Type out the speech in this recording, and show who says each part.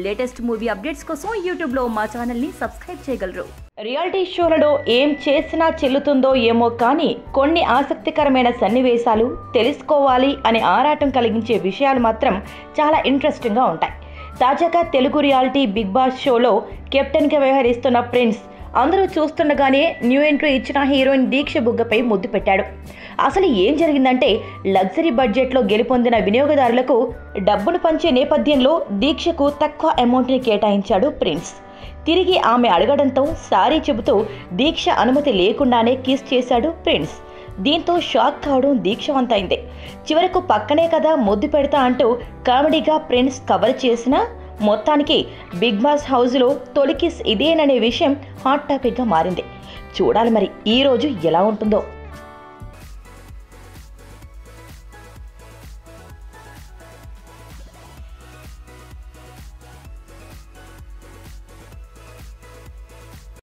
Speaker 1: Latest movie updates కోసం YouTube లో మా ఛానల్ ని సబ్స్క్రైబ్ చేయగలరు.
Speaker 2: రియాలిటీ షోలలో ఏం చేసినా చెల్లుతుందో ఏమో కానీ కొన్ని ఆసక్తికరమైన సన్నివేశాలు తెలుసుకోవాలి అనే ఆరాటం కలిగించే విషయాలు మాత్రం చాలా ఇంట్రెస్టింగ్ గా ఉంటాయి. తాజాగా తెలుగు రియాలిటీ బిగ్ బాస్ షోలో కెప్టెన్ గా వ్యవహరిస్తున్న ప్రిన్స్ అందరూ చూస్తుండగానే న్యూ ఎంట్రీ ఇచ్చిన హీరోయిన్ దీక్ష బుగ్గపై ముద్దు పెట్టాడు. అసలు ఏం జరిగిందంటే లగ్జరీ బడ్జెట్లో గెలుపొందిన వినియోగదారులకు డబ్బును పంచే నేపథ్యంలో దీక్షకు తక్కువ అమౌంట్ని కేటాయించాడు ప్రిన్స్. తిరిగి ఆమె అడగడంతో సారీ చెబుతూ దీక్ష అనుమతి లేకుండానే కిస్ చేశాడు ప్రిన్స్. దీంతో షాక్ కావడం దీక్షవంతైంది. చివరకు పక్కనే కదా ముద్దు పెడతా అంటూ కామెడీగా ప్రిన్స్ కవర్ చేసిన మొత్తానికి బిగ్ బాస్ హౌస్లో తొలి కిస్ ఇదేననే విషయం హాట్ టాపిక్గా మారింది. చూడాలి మరి ఈ రోజు ఎలా ఉంటుందో.